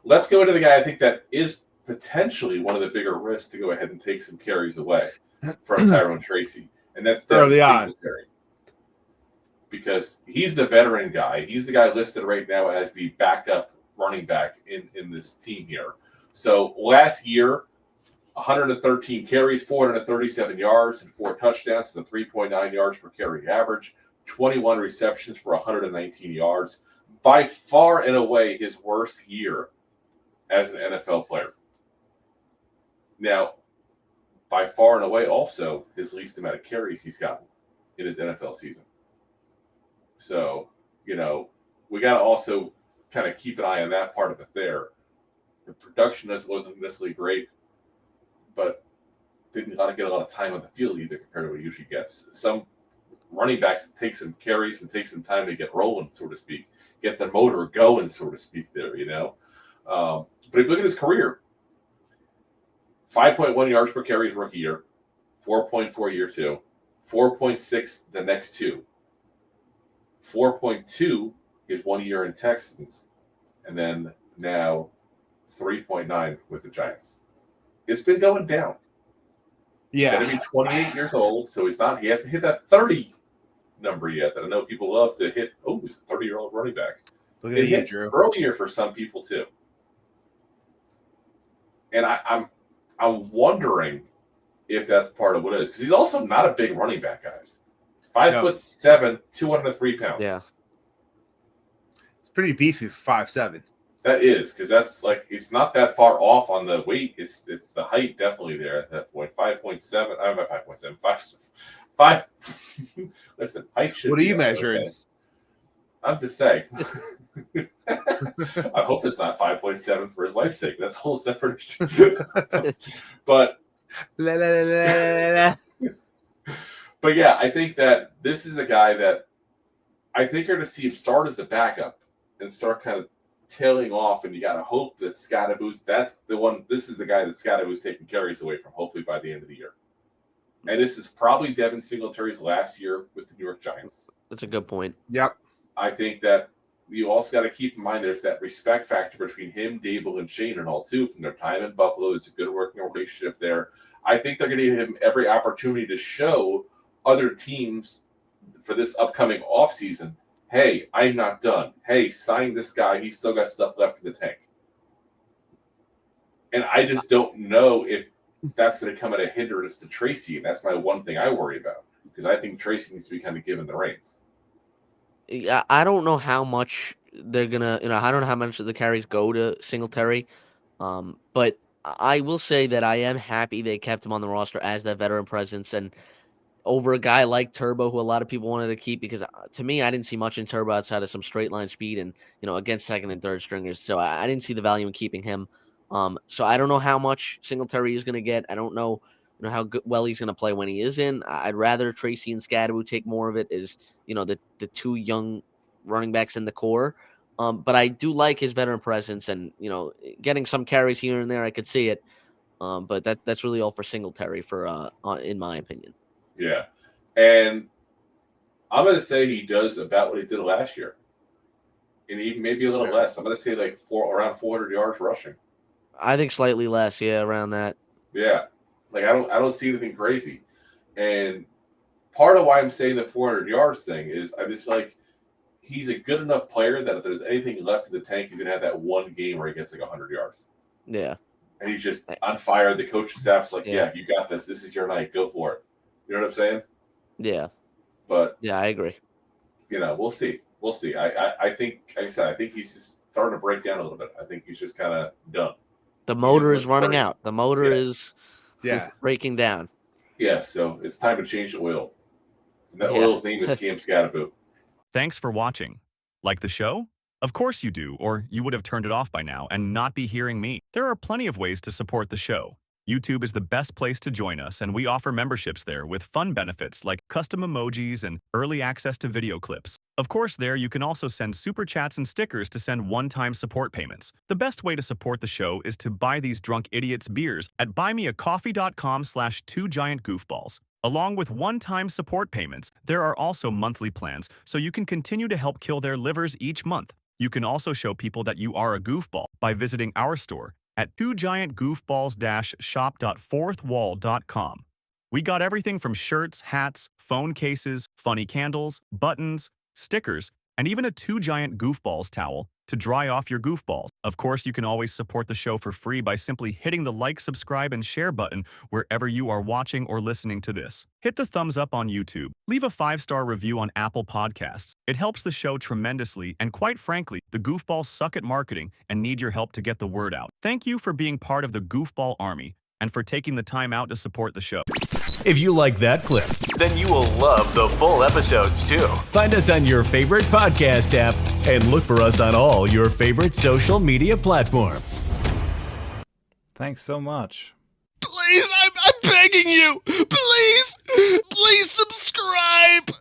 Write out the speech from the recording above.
Let's go into the guy I think that is potentially one of the bigger risks to go ahead and take some carries away from Tyrone Tracy, and that's Devin Singletary. Because he's the veteran guy. He's the guy listed right now as the backup running back in this team here. So last year, 113 carries, 437 yards, and 4 touchdowns. It's a 3.9 yards per carry average, 21 receptions for 119 yards. By far and away his worst year as an NFL player. Now, by far and away also his least amount of carries he's gotten in his NFL season. So, we got to also kind of keep an eye on that part of it there. The production wasn't necessarily great, but didn't get a lot of time on the field either compared to what he usually gets. Some running backs take some carries and take some time to get rolling, so to speak, get the motor going, so to speak there, But if you look at his career, 5.1 yards per carry his rookie year, 4.4 year 2, 4.6 the next 2. 4.2 his 1 year in Texans, and then now 3.9 with the Giants. It's been going down. Yeah. He's going to be 28 years old, so he hasn't hit that 30 number yet that I know people love to hit. Oh, he's a 30-year-old running back. Look at you, Drew. Earlier for some people too. And I'm wondering if that's part of what it is, because he's also not a big running back, guys. 5'7", 203 pounds. Yeah, it's pretty beefy for 5'7". That is, because that's it's not that far off on the weight. It's the height definitely there at that point. 5.7. I'm not 5.7. 5. Listen, height should. What are you measuring? Okay. I'm just saying. I hope it's not 5.7 for his life's sake. That's a whole separate issue. But But yeah, I think that this is a guy that I think you're going to see him start as the backup and start kind of tailing off, and you got to hope that Skattebo's that's the one. This is the guy that Skattebo's taking carries away from, hopefully by the end of the year. And this is probably Devin Singletary's last year with the New York Giants. that's a good point. Yep. I think that you also got to keep in mind there's that respect factor between him, Daboll, and Schoen and all too from their time in Buffalo. There's a good working relationship there. I think they're going to give him every opportunity to show other teams for this upcoming offseason, hey, I'm not done. Hey, sign this guy. He's still got stuff left in the tank. And I just don't know if that's going to come at a hindrance to Tracy. And that's my one thing I worry about, because I think Tracy needs to be kind of given the reins. Yeah, I don't know how much they're gonna, I don't know how much of the carries go to Singletary, but I will say that I am happy they kept him on the roster as that veteran presence and over a guy like Turbo, who a lot of people wanted to keep, because to me, I didn't see much in Turbo outside of some straight line speed and, against second and third stringers. So I didn't see the value in keeping him. So I don't know how much Singletary is going to get. I don't know, how well he's going to play when he is in. I'd rather Tracy and Skattebo take more of it as, the two young running backs in the core. But I do like his veteran presence and, getting some carries here and there. I could see it. But that's really all for Singletary in my opinion. Yeah. And I'm going to say he does about what he did last year. And even maybe a little less. I'm going to say around 400 yards rushing. I think slightly less, around that. Yeah. I don't see anything crazy. And part of why I'm saying the 400 yards thing is I just feel like he's a good enough player that if there's anything left in the tank, he's going to have that one game where he gets 100 yards. Yeah. And he's just on fire. The coaching staff's like, yeah, you got this. This is your night. Go for it. You know what I'm saying? Yeah. But yeah, I agree. We'll see. We'll see. I think, like I said, I think he's just starting to break down a little bit. I think he's just kind of done. The motor is running out. The motor is breaking down. Yeah, so it's time to change the oil. And that oil's name is Cam Skattebo. Thanks for watching. Like the show? Of course you do, or you would have turned it off by now and not be hearing me. There are plenty of ways to support the show. YouTube is the best place to join us, and we offer memberships there with fun benefits like custom emojis and early access to video clips. Of course, there you can also send super chats and stickers to send one-time support payments. The best way to support the show is to buy these drunk idiots beers at buymeacoffee.com/2giantgoofballs. Along with one-time support payments, there are also monthly plans, so you can continue to help kill their livers each month. You can also show people that you are a goofball by visiting our store at twogiantgoofballs-shop.fourthwall.com. We got everything from shirts, hats, phone cases, funny candles, buttons, stickers, and even a 2 Giant Goofballs towel to dry off your goofballs. Of course, you can always support the show for free by simply hitting the like, subscribe, and share button wherever you are watching or listening to this. Hit the thumbs up on YouTube. Leave a 5-star review on Apple Podcasts. It helps the show tremendously, and quite frankly, the goofballs suck at marketing and need your help to get the word out. Thank you for being part of the Goofball Army and for taking the time out to support the show. If you like that clip, then you will love the full episodes too. Find us on your favorite podcast app and look for us on all your favorite social media platforms. Thanks so much. Please, I'm begging you. Please subscribe.